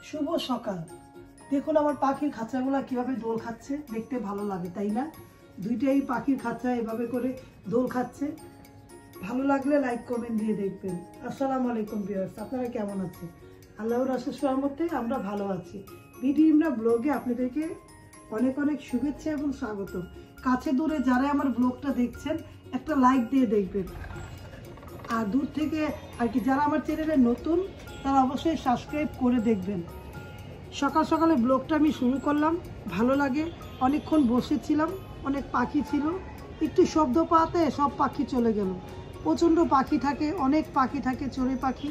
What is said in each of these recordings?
শুভ সকাল। দেখুন আমার পাখির খাঁচাগুলো কিভাবে দোল খাচ্ছে, দেখতে ভালো লাগে তাই না? দুইটাই পাখির খাঁচা এভাবে করে দোল খাচ্ছে। ভালো লাগলে লাইক কমেন্ট দিয়ে দেখবেন। আসসালামু আলাইকুম ভিউয়ার্স, আপনারা কেমন আছেন? আল্লাহর অশেষ রহমতে আমরা ভালো আছি। বিডিএমরা ব্লগে আপনাদেরকে অনেক অনেক শুভেচ্ছা এবং স্বাগত। কাছে দূরে যারা আমার ব্লগটা দেখছেন একটা লাইক দিয়ে দেখবেন, আর দূর থেকে আর কি যারা আমার চ্যানেলে নতুন তারা অবশ্যই সাবস্ক্রাইব করে দেখবেন। সকাল সকালে ব্লগটা আমি শুরু করলাম, ভালো লাগে। অনেকক্ষণ বসেছিলাম, অনেক পাখি ছিল, একটু শব্দ পাওয়াতে সব পাখি চলে গেল। প্রচণ্ড পাখি থাকে, অনেক পাখি থাকে, চড়ুই পাখি।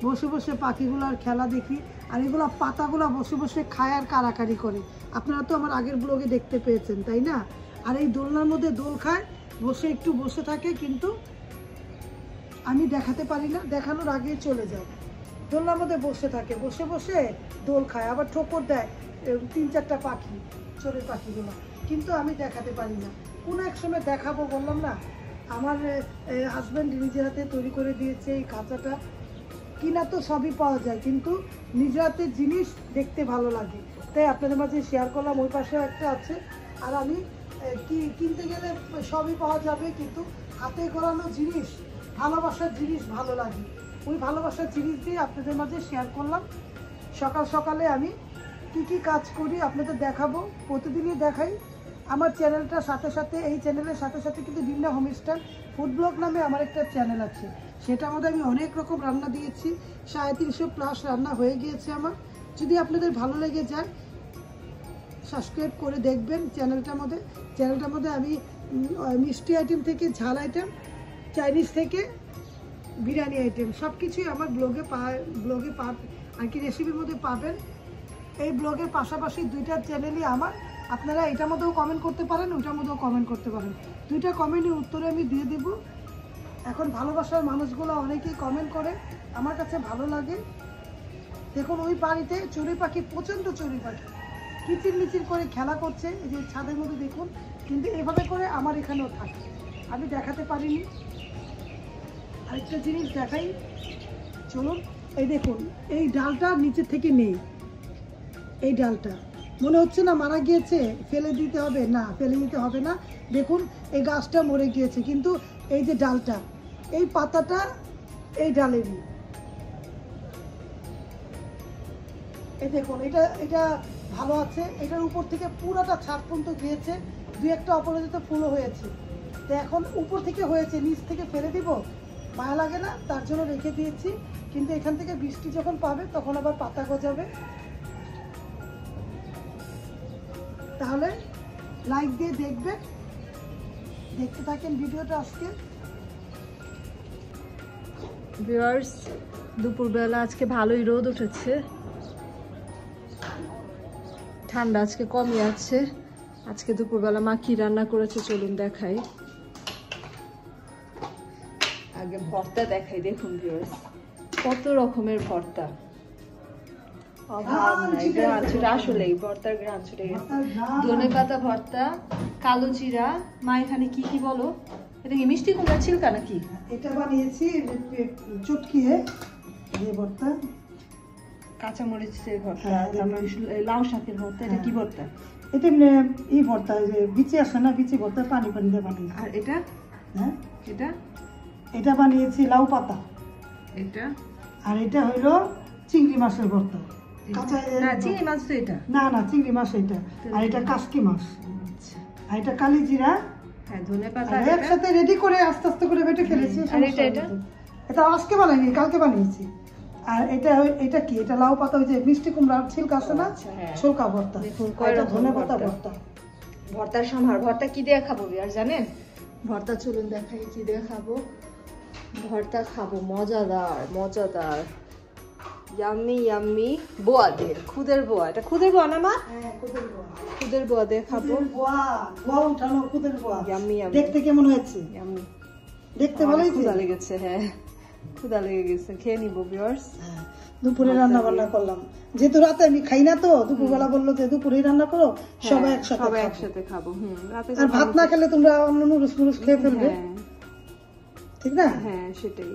বসে বসে পাখিগুলোর খেলা দেখি, আর এগুলো পাতাগুলো বসে বসে খায় আর কারাকারি করে। আপনারা তো আমার আগের ব্লগে দেখতে পেয়েছেন তাই না? আর এই দোলনার মধ্যে দোল খায়, বসে একটু বসে থাকে, কিন্তু আমি দেখাতে পারি না, দেখানোর আগেই চলে যায়। দোলনার মধ্যে বসে থাকে, বসে বসে দোল খায়, আবার ঠোকর দেয় 3-4টা পাখি, চড়ুই পাখিগুলো, কিন্তু আমি দেখাতে পারি না। কোনো এক সময় দেখাবো, বললাম না। আমার হাজব্যান্ড নিজের হাতে তৈরি করে দিয়েছে এই খাঁচাটা। কিনা তো সবই পাওয়া যায়, কিন্তু নিজের হাতের জিনিস দেখতে ভালো লাগে, তাই আপনাদের মাঝে শেয়ার করলাম। ওই পাশেও একটা আছে। আর আমি কিনতে গেলে সবই পাওয়া যাবে, কিন্তু হাতে করানো জিনিস, ভালোবাসার জিনিস ভালো লাগে। ওই ভালোবাসার জিনিস দিয়ে আপনাদের মাঝে শেয়ার করলাম। সকাল সকালে আমি কি কাজ করি আপনাদের দেখাবো, প্রতিদিনই দেখাই। আমার চ্যানেলটার সাথে সাথে, এই চ্যানেলের সাথে সাথে কিন্তু ডিমনা হোমস্টার ফুড ব্লগ নামে আমার একটা চ্যানেল আছে। সেটার মধ্যে আমি অনেক রকম রান্না দিয়েছি, 350+ রান্না হয়ে গিয়েছে আমার। যদি আপনাদের ভালো লেগে যায় সাবস্ক্রাইব করে দেখবেন চ্যানেলটার মধ্যে আমি মিষ্টি আইটেম থেকে ঝাল আইটেম, চাইনিজ থেকে বিরিয়ানি আইটেম, সব কিছুই আমার ব্লগে আর কি রেসিপির মধ্যে পাবেন। এই ব্লগের পাশাপাশি 2টা চ্যানেলই আমার। আপনারা এটার মধ্যেও কমেন্ট করতে পারেন, ওইটার মধ্যেও কমেন্ট করতে পারেন। 2টা কমেন্টের উত্তরে আমি দিয়ে দেব। এখন ভালোবাসার মানুষগুলো অনেকেই কমেন্ট করে, আমার কাছে ভালো লাগে। দেখুন ওই বাড়িতে চড়ুই পাখি, প্রচণ্ড চড়ুই পাখি কিচির মিচির করে খেলা করছে, এই যে ছাদের মধ্যে দেখুন। কিন্তু এভাবে করে আমার এখানেও থাকে, আমি দেখাতে পারিনি। আরেকটা জিনিস দেখাই, চলুন। এই দেখুন, এই ডালটা নিচে থেকে নেই। এই ডালটা মনে হচ্ছে না মারা গিয়েছে, ফেলে দিতে হবে, না ফেলে দিতে হবে না। দেখুন এই গাছটা মরে গিয়েছে, কিন্তু এই যে ডালটা, এই পাতাটা এই ডালেরই। এই দেখুন, এটা ভালো আছে। এটার উপর থেকে পুরোটা ছাদ পর্যন্ত গিয়েছে, 2-একটা অপরাজিত ফুলও হয়েছে। তো এখন উপর থেকে হয়েছে, নিচ থেকে ফেলে দিব, মায়া লাগে না, তার জন্য রেখে দিয়েছি। কিন্তু এখান থেকে বৃষ্টি যখন পাবে তখন আবার পাতা গজাবে। তাহলে লাইক দিয়ে দেখবেন, দেখতে থাকেন ভিডিওটা। আজকে ভিউয়ার্স, দুপুরবেলা আজকে ভালোই রোদ উঠেছে, ঠান্ডা আজকে কমই আছে। আজকে দুপুরবেলা মা কি রান্না করেছে চলুন দেখাই। আগে ভর্তা দেখাই। দেখুন ভিউয়ার্স, কত রকমের ভর্তা, অভাব নাই। গ্রান ছুটে, আসলেই ভর্তার গ্রান ছুটে গেছে। ধনেপাতা ভর্তা, কালো জিরা। মা এখানে কি কি বলো? এটা কি মিষ্টি কুমড়া ছিলকা নাকি? এটা বানিয়েছি চটকি ভর্তা, কাঁচামরিচের ভর্তা, তারপর লাউ শাকের ভর্তা। এটা কি ভর্তা? এটা এই ভর্তা, যে বিচি আছে না, বিচি ভর্তা পানি পানি দিয়ে বানিয়েছি। আর এটা? হ্যাঁ, এটা বানিয়েছি লাউ পাতা। এটা আর এটা হইলো চিংড়ি মাছের ভর্তা। কাঁচা না, চিংড়ি মাছ তো এটা না, চিংড়ি মাছ এটা। আর এটা কাসকি মাছ। আচ্ছা, আর এটা কালি জিরা। হ্যাঁ, ধনেপাতা একসাথে রেডি করে আস্তে আস্তে করে বেটে ফেলেছি। আর এটা আজকে বানাইনি, কালকে বানিয়েছি। আর এটা কি, এটা লাউ পাতা, ওই যে মিষ্টি কুমড়ার ছিলকা আছে না, ছোলকা ভর্তা। এটা ধনেপাতা ভর্তা। ভর্তার সম্ভার। ভর্তা কি দিয়ে খাবো আর জানেন? ভর্তা চলুন দেখাই কি দিয়ে খাবো। ভর্তা খাবো মজাদার ইয়াম্মি ইয়াম্মি বোয়া দিয়ে, খুদের বোয়া। এটা খুদের বোয়া না মা? হ্যাঁ, খুদের বোয়া দিয়ে খাবো। বোয়া উঠানো খুদের বোয়া। Yummy yummy. দেখতে কেমন হয়েছে? ইয়াম্মি, দেখতে ভালোই। ক্ষুধা লেগেছে। হ্যাঁ, ক্ষুধা লেগে গেছে, খেয়ে নিবো ভিউয়ার্স। দুপুরে রান্না বান্না করলাম, যেহেতু রাতে আমি খাই না, তো দুপুরবেলা বললো যে দুপুরে রান্না করো, সবাই একসাথে খাবো। আর ভাত না খেলে তোমরা অন্য নুডলস খেয়ে ফেলবে, ঠিক না? হ্যাঁ, সেটাই।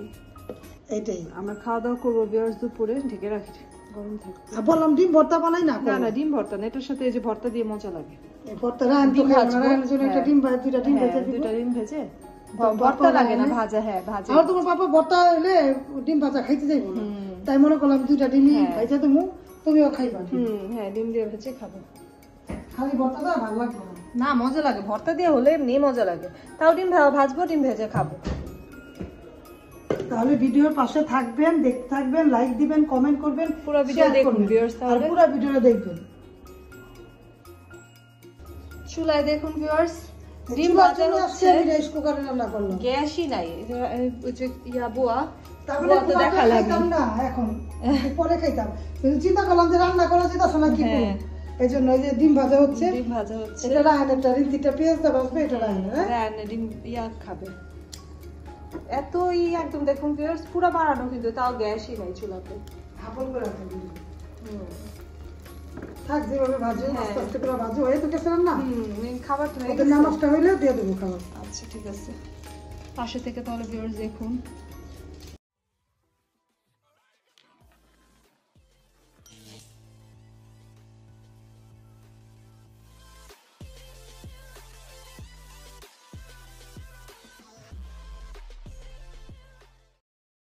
এইটাই আমরা খাওয়া দাওয়া করবো ভিউয়ার্স দুপুরে। ঢেকে রাখি। গরম থাকবে। আর বললাম ডিম ভর্তা বানাই না না না ডিম ভর্তা না, এটার সাথে এই যে ভর্তা দিয়ে মজা লাগে। এই ভর্তা রান তো খাই না, রানের জন্য একটা ডিম ভাজা, দুইটা ডিম ভেজে দিব। দুইটা ডিম ভেজে ভর্তা লাগে না, ভাজা। হ্যাঁ ভাজা। আর তোমার পাপা ভর্তা হলে ডিম ভাজা খাইতে যাইবো না, তাই মনে করলাম দুইটা ডিমই ভাজা দেবো, তুমিও খাইবা। হ্যাঁ ডিম দিয়ে ভেজে খাবো। খালি ভর্তাটা ভালো লাগবে না। না মজা লাগে, ভর্তা দিয়ে হলে এমনি মজা লাগে। তাও ডিম ভাজবো, ডিম ভেজে খাবো। তাহলে ভিডিওর পাশে থাকবেন, দেখতে থাকবেন, লাইক দিবেন, কমেন্ট করবেন, পুরো ভিডিও দেখুন ভিউয়ার্স। আর তাহলে পুরো ভিডিওটা দেখবেন। চুলায় দেখুন ভিউয়ার্স, ডিম চুলার ভাজা জন্য আজকে হচ্ছে, আমি রাইস কুকারে রান্না করলাম। গ্যাসই নাই। ওই যে বুয়া তারপরে তো দেখা খাইতাম না, এখন পরে খাইতাম, কিন্তু চিন্তা করলাম যে রান্না করা যেতেছে না, কি করব, এই জন্য এই যে ডিম ভাজা হচ্ছে। ডিম ভাজা হচ্ছে, এটা রায়হানেরটা, রিন্তিটা পেঁয়াজ দা ভাজবে, এটা রায়হানের। রায়হানের ডিম খাবে। এতই একদম দেখুন ভিউয়ার্স, পুরো বাড়ানো, কিন্তু তাও গ্যাসই নাই চুলাতে। হাফল করে রাখতে দিই। থাক, যেভাবে ভাজো আস্তে আস্তে করে ভাজো, হয়ে তো গেছে রান্না। খাবার তো হয়ে ওদের গেছে। নামাজটা হইলে দিয়ে দেবো খাবার। আচ্ছা ঠিক আছে, পাশে থেকে তাহলে ভিউয়ার্স দেখুন।